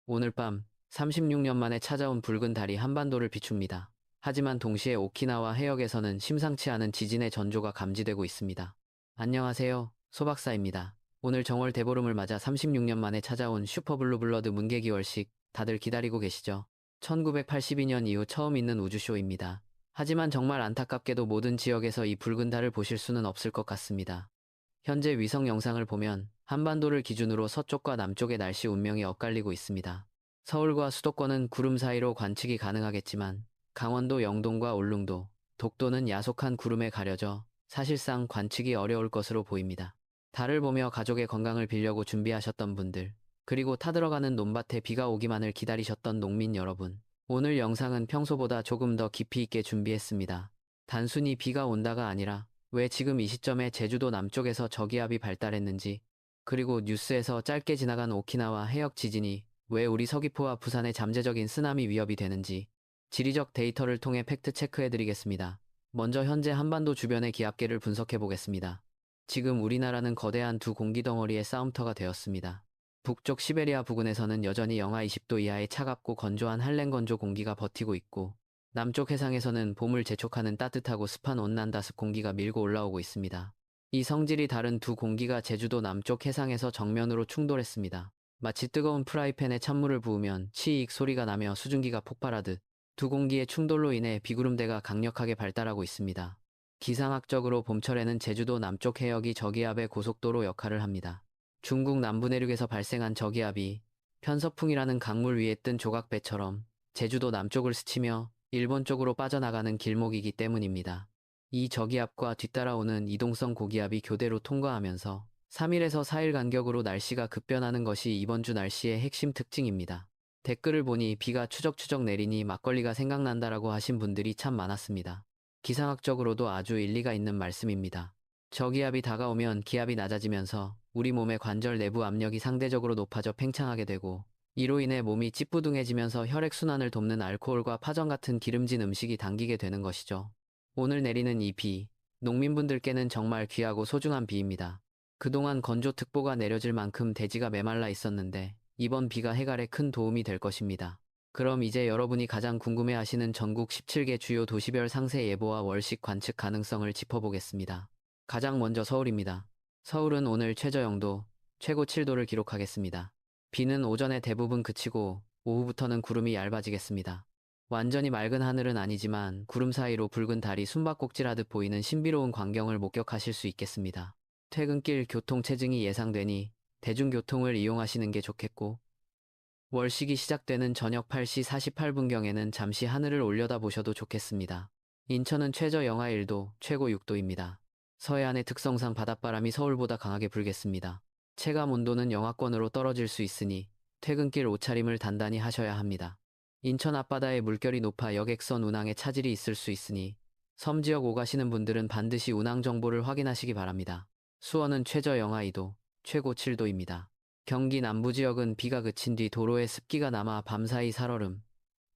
오늘 밤 36년 만에 찾아온 붉은 달이 한반도를 비춥니다. 하지만 동시에 오키나와 해역에서는 심상치 않은 지진의 전조가 감지되고 있습니다. 안녕하세요. 소박사입니다. 오늘 정월 대보름을 맞아 36년 만에 찾아온 슈퍼블루 블러드 문개기월식 다들 기다리고 계시죠? 1982년 이후 처음 있는 우주쇼입니다. 하지만 정말 안타깝게도 모든 지역에서 이 붉은 달을 보실 수는 없을 것 같습니다. 현재 위성 영상을 보면 한반도를 기준으로 서쪽과 남쪽의 날씨 운명이 엇갈리고 있습니다. 서울과 수도권은 구름 사이로 관측이 가능하겠지만 강원도 영동과 울릉도, 독도는 야속한 구름에 가려져 사실상 관측이 어려울 것으로 보입니다. 달을 보며 가족의 건강을 빌려고 준비하셨던 분들, 그리고 타들어가는 논밭에 비가 오기만을 기다리셨던 농민 여러분, 오늘 영상은 평소보다 조금 더 깊이 있게 준비했습니다. 단순히 비가 온다가 아니라 왜 지금 이 시점에 제주도 남쪽에서 저기압이 발달했는지, 그리고 뉴스에서 짧게 지나간 오키나와 해역 지진이 왜 우리 서귀포와 부산에 잠재적인 쓰나미 위협이 되는지 지리적 데이터를 통해 팩트 체크해드리겠습니다. 먼저 현재 한반도 주변의 기압계를 분석해보겠습니다. 지금 우리나라는 거대한 두 공기덩어리의 싸움터가 되었습니다. 북쪽 시베리아 부근에서는 여전히 영하 20도 이하의 차갑고 건조한 한랭건조 공기가 버티고 있고, 남쪽 해상에서는 봄을 재촉하는 따뜻하고 습한 온난다습 공기가 밀고 올라오고 있습니다. 이 성질이 다른 두 공기가 제주도 남쪽 해상에서 정면으로 충돌했습니다. 마치 뜨거운 프라이팬에 찬물을 부으면 치익 소리가 나며 수증기가 폭발하듯 두 공기의 충돌로 인해 비구름대가 강력하게 발달하고 있습니다. 기상학적으로 봄철에는 제주도 남쪽 해역이 저기압의 고속도로 역할을 합니다. 중국 남부 내륙에서 발생한 저기압이 편서풍이라는 강물 위에 뜬 조각배처럼 제주도 남쪽을 스치며 일본 쪽으로 빠져나가는 길목이기 때문입니다. 이 저기압과 뒤따라오는 이동성 고기압이 교대로 통과하면서 3일에서 4일 간격으로 날씨가 급변하는 것이 이번 주 날씨의 핵심 특징입니다. 댓글을 보니 비가 추적추적 내리니 막걸리가 생각난다라고 하신 분들이 참 많았습니다. 기상학적으로도 아주 일리가 있는 말씀입니다. 저기압이 다가오면 기압이 낮아지면서 우리 몸의 관절 내부 압력이 상대적으로 높아져 팽창하게 되고, 이로 인해 몸이 찌뿌둥해지면서 혈액순환을 돕는 알코올과 파전 같은 기름진 음식이 당기게 되는 것이죠. 오늘 내리는 이 비, 농민분들께는 정말 귀하고 소중한 비입니다. 그동안 건조특보가 내려질 만큼 대지가 메말라 있었는데 이번 비가 해갈에 큰 도움이 될 것입니다. 그럼 이제 여러분이 가장 궁금해하시는 전국 17개 주요 도시별 상세 예보와 월식 관측 가능성을 짚어보겠습니다. 가장 먼저 서울입니다. 서울은 오늘 최저 영도, 최고 7도를 기록하겠습니다. 비는 오전에 대부분 그치고 오후부터는 구름이 얇아지겠습니다. 완전히 맑은 하늘은 아니지만 구름 사이로 붉은 달이 숨바꼭질하듯 보이는 신비로운 광경을 목격하실 수 있겠습니다. 퇴근길 교통 체증이 예상되니 대중교통을 이용하시는 게 좋겠고, 월식이 시작되는 저녁 8시 48분경에는 잠시 하늘을 올려다보셔도 좋겠습니다. 인천은 최저 영하 1도, 최고 6도입니다. 서해안의 특성상 바닷바람이 서울보다 강하게 불겠습니다. 체감 온도는 영하권으로 떨어질 수 있으니 퇴근길 옷차림을 단단히 하셔야 합니다. 인천 앞바다의 물결이 높아 여객선 운항에 차질이 있을 수 있으니 섬 지역 오가시는 분들은 반드시 운항 정보를 확인하시기 바랍니다. 수원은 최저 영하 2도, 최고 7도입니다. 경기 남부 지역은 비가 그친 뒤 도로에 습기가 남아 밤사이 살얼음,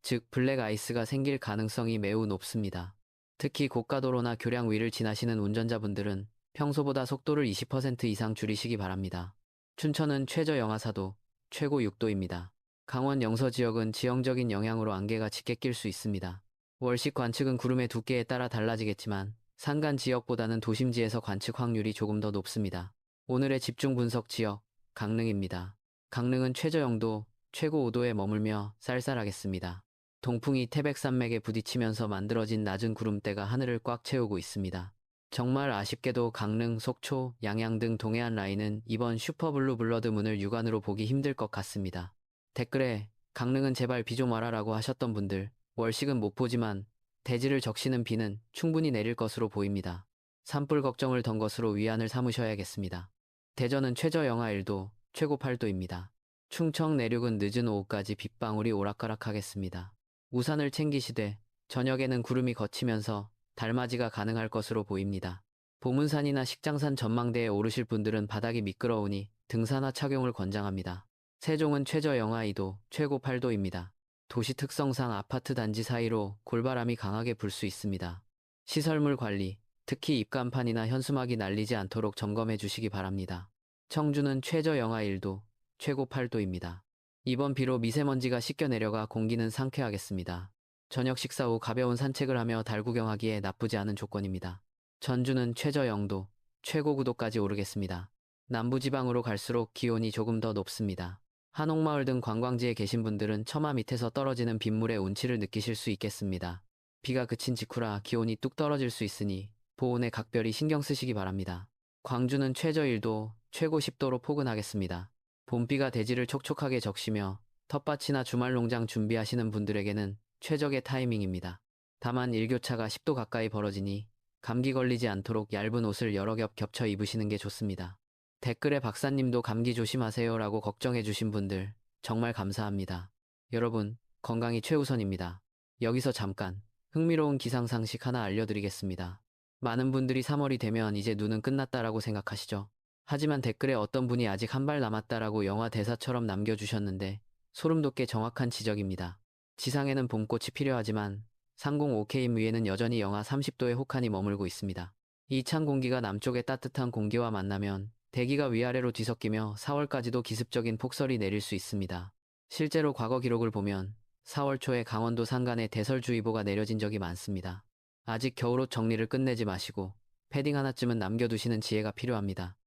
즉 블랙 아이스가 생길 가능성이 매우 높습니다. 특히 고가도로나 교량 위를 지나시는 운전자분들은 평소보다 속도를 20% 이상 줄이시기 바랍니다. 춘천은 최저 영하 4도, 최고 6도입니다. 강원 영서 지역은 지형적인 영향으로 안개가 짙게 낄 수 있습니다. 월식 관측은 구름의 두께에 따라 달라지겠지만 산간 지역보다는 도심지에서 관측 확률이 조금 더 높습니다. 오늘의 집중 분석 지역, 강릉입니다. 강릉은 최저 영도, 최고 5도에 머물며 쌀쌀하겠습니다. 동풍이 태백산맥에 부딪히면서 만들어진 낮은 구름대가 하늘을 꽉 채우고 있습니다. 정말 아쉽게도 강릉, 속초, 양양 등 동해안 라인은 이번 슈퍼블루 블러드 문을 육안으로 보기 힘들 것 같습니다. 댓글에 강릉은 제발 비 좀 와라라고 하셨던 분들, 월식은 못 보지만 대지를 적시는 비는 충분히 내릴 것으로 보입니다. 산불 걱정을 던 것으로 위안을 삼으셔야겠습니다. 대전은 최저 영하 1도, 최고 8도입니다. 충청 내륙은 늦은 오후까지 빗방울이 오락가락하겠습니다. 우산을 챙기시되 저녁에는 구름이 걷히면서 달맞이가 가능할 것으로 보입니다. 보문산이나 식장산 전망대에 오르실 분들은 바닥이 미끄러우니 등산화 착용을 권장합니다. 세종은 최저 영하 2도, 최고 8도입니다. 도시 특성상 아파트 단지 사이로 골바람이 강하게 불 수 있습니다. 시설물 관리, 특히 입간판이나 현수막이 날리지 않도록 점검해 주시기 바랍니다. 청주는 최저 영하 1도, 최고 8도입니다. 이번 비로 미세먼지가 씻겨 내려가 공기는 상쾌하겠습니다. 저녁 식사 후 가벼운 산책을 하며 달 구경하기에 나쁘지 않은 조건입니다. 전주는 최저 0도, 최고 9도까지 오르겠습니다. 남부지방으로 갈수록 기온이 조금 더 높습니다. 한옥마을 등 관광지에 계신 분들은 처마 밑에서 떨어지는 빗물의 운치를 느끼실 수 있겠습니다. 비가 그친 직후라 기온이 뚝 떨어질 수 있으니 보온에 각별히 신경 쓰시기 바랍니다. 광주는 최저 1도, 최고 10도로 포근하겠습니다. 봄비가 대지를 촉촉하게 적시며 텃밭이나 주말 농장 준비하시는 분들에게는 최적의 타이밍입니다. 다만 일교차가 10도 가까이 벌어지니 감기 걸리지 않도록 얇은 옷을 여러 겹 겹쳐 입으시는 게 좋습니다. 댓글에 박사님도 감기 조심하세요 라고 걱정해 주신 분들 정말 감사합니다. 여러분, 건강이 최우선입니다. 여기서 잠깐 흥미로운 기상상식 하나 알려드리겠습니다. 많은 분들이 3월이 되면 이제 눈은 끝났다라고 생각하시죠? 하지만 댓글에 어떤 분이 아직 한 발 남았다라고 영화 대사처럼 남겨주셨는데 소름 돋게 정확한 지적입니다. 지상에는 봄꽃이 필요하지만 상공 OKM 위에는 여전히 영하 30도의 혹한이 머물고 있습니다. 이 찬 공기가 남쪽의 따뜻한 공기와 만나면 대기가 위아래로 뒤섞이며 4월까지도 기습적인 폭설이 내릴 수 있습니다. 실제로 과거 기록을 보면 4월 초에 강원도 산간에 대설주의보가 내려진 적이 많습니다. 아직 겨울옷 정리를 끝내지 마시고 패딩 하나쯤은 남겨두시는 지혜가 필요합니다.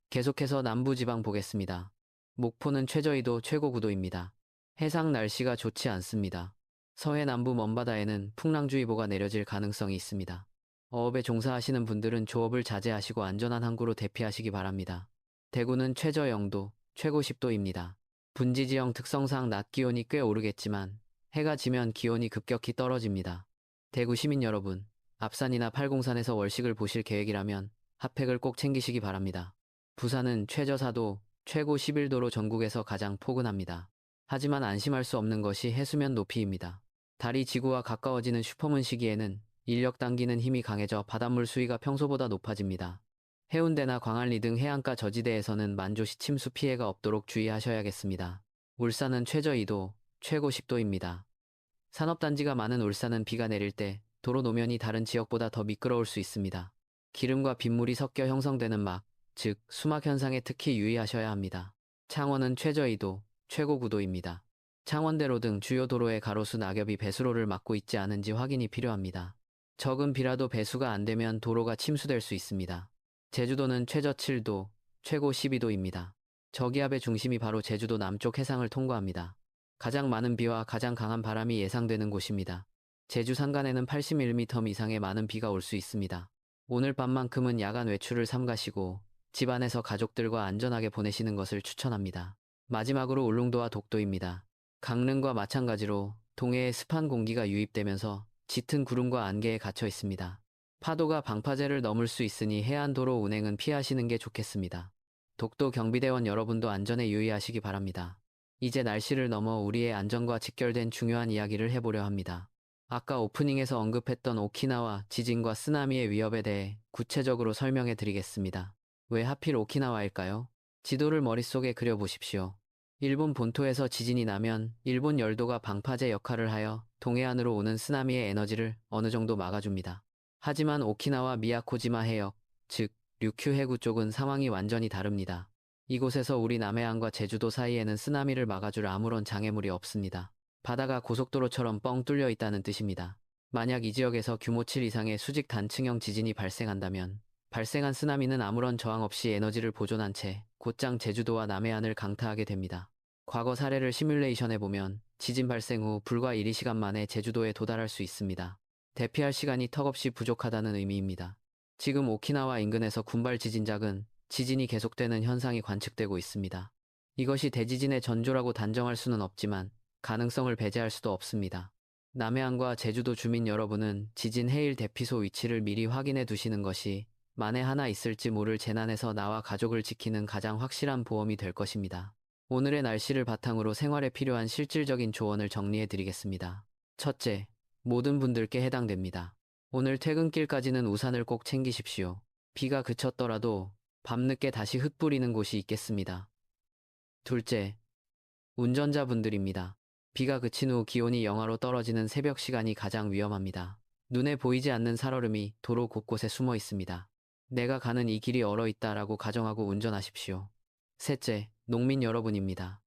계속해서 남부지방 보겠습니다. 목포는 최저 2도, 최고 9도입니다. 해상 날씨가 좋지 않습니다. 서해 남부 먼바다에는 풍랑주의보가 내려질 가능성이 있습니다. 어업에 종사하시는 분들은 조업을 자제하시고 안전한 항구로 대피하시기 바랍니다. 대구는 최저 0도, 최고 10도입니다. 분지지형 특성상 낮 기온이 꽤 오르겠지만 해가 지면 기온이 급격히 떨어집니다. 대구 시민 여러분, 앞산이나 팔공산에서 월식을 보실 계획이라면 핫팩을 꼭 챙기시기 바랍니다. 부산은 최저 4도, 최고 11도로 전국에서 가장 포근합니다. 하지만 안심할 수 없는 것이 해수면 높이입니다. 달이 지구와 가까워지는 슈퍼문 시기에는 인력 당기는 힘이 강해져 바닷물 수위가 평소보다 높아집니다. 해운대나 광안리 등 해안가 저지대에서는 만조시 침수 피해가 없도록 주의하셔야겠습니다. 울산은 최저 2도, 최고 10도입니다. 산업단지가 많은 울산은 비가 내릴 때 도로 노면이 다른 지역보다 더 미끄러울 수 있습니다. 기름과 빗물이 섞여 형성되는 막, 즉 수막 현상에 특히 유의하셔야 합니다. 창원은 최저 2도, 최고 9도입니다. 창원대로 등 주요 도로의 가로수 낙엽이 배수로를 막고 있지 않은지 확인이 필요합니다. 적은 비라도 배수가 안 되면 도로가 침수될 수 있습니다. 제주도는 최저 7도, 최고 12도입니다. 저기압의 중심이 바로 제주도 남쪽 해상을 통과합니다. 가장 많은 비와 가장 강한 바람이 예상되는 곳입니다. 제주 산간에는 80mm 이상의 많은 비가 올 수 있습니다. 오늘 밤만큼은 야간 외출을 삼가시고 집안에서 가족들과 안전하게 보내시는 것을 추천합니다. 마지막으로 울릉도와 독도입니다. 강릉과 마찬가지로 동해에 습한 공기가 유입되면서 짙은 구름과 안개에 갇혀 있습니다. 파도가 방파제를 넘을 수 있으니 해안도로 운행은 피하시는 게 좋겠습니다. 독도 경비대원 여러분도 안전에 유의하시기 바랍니다. 이제 날씨를 넘어 우리의 안전과 직결된 중요한 이야기를 해보려 합니다. 아까 오프닝에서 언급했던 오키나와 지진과 쓰나미의 위협에 대해 구체적으로 설명해 드리겠습니다. 왜 하필 오키나와일까요? 지도를 머릿속에 그려보십시오. 일본 본토에서 지진이 나면 일본 열도가 방파제 역할을 하여 동해안으로 오는 쓰나미의 에너지를 어느 정도 막아줍니다. 하지만 오키나와 미야코지마 해역, 즉 류큐 해구 쪽은 상황이 완전히 다릅니다. 이곳에서 우리 남해안과 제주도 사이에는 쓰나미를 막아줄 아무런 장애물이 없습니다. 바다가 고속도로처럼 뻥 뚫려 있다는 뜻입니다. 만약 이 지역에서 규모 7 이상의 수직 단층형 지진이 발생한다면 발생한 쓰나미는 아무런 저항 없이 에너지를 보존한 채 곧장 제주도와 남해안을 강타하게 됩니다. 과거 사례를 시뮬레이션해보면 지진 발생 후 불과 1~2시간 만에 제주도에 도달할 수 있습니다. 대피할 시간이 턱없이 부족하다는 의미입니다. 지금 오키나와 인근에서 군발 지진작은 지진이 계속되는 현상이 관측되고 있습니다. 이것이 대지진의 전조라고 단정할 수는 없지만 가능성을 배제할 수도 없습니다. 남해안과 제주도 주민 여러분은 지진 해일 대피소 위치를 미리 확인해 두시는 것이 만에 하나 있을지 모를 재난에서 나와 가족을 지키는 가장 확실한 보험이 될 것입니다. 오늘의 날씨를 바탕으로 생활에 필요한 실질적인 조언을 정리해 드리겠습니다. 첫째, 모든 분들께 해당됩니다. 오늘 퇴근길까지는 우산을 꼭 챙기십시오. 비가 그쳤더라도 밤늦게 다시 흙 뿌리는 곳이 있겠습니다. 둘째, 운전자분들입니다. 비가 그친 후 기온이 영하로 떨어지는 새벽 시간이 가장 위험합니다. 눈에 보이지 않는 살얼음이 도로 곳곳에 숨어 있습니다. 내가 가는 이 길이 얼어있다라고 가정하고 운전하십시오. 셋째, 농민 여러분입니다.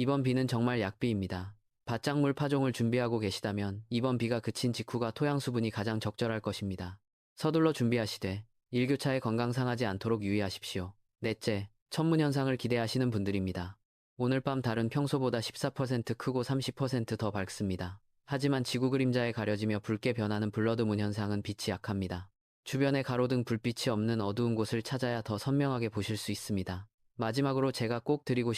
이번 비는 정말 약비입니다. 밭작물 파종을 준비하고 계시다면 이번 비가 그친 직후가 토양 수분이 가장 적절할 것입니다. 서둘러 준비하시되 일교차에 건강 상하지 않도록 유의하십시오. 넷째, 천문 현상을 기대하시는 분들입니다. 오늘 밤 달은 평소보다 14% 크고 30% 더 밝습니다. 하지만 지구 그림자에 가려지며 붉게 변하는 블러드문 현상은 빛이 약합니다. 주변에 가로등 불빛이 없는 어두운 곳을 찾아야 더 선명하게 보실 수 있습니다. 마지막으로 제가 꼭 드리고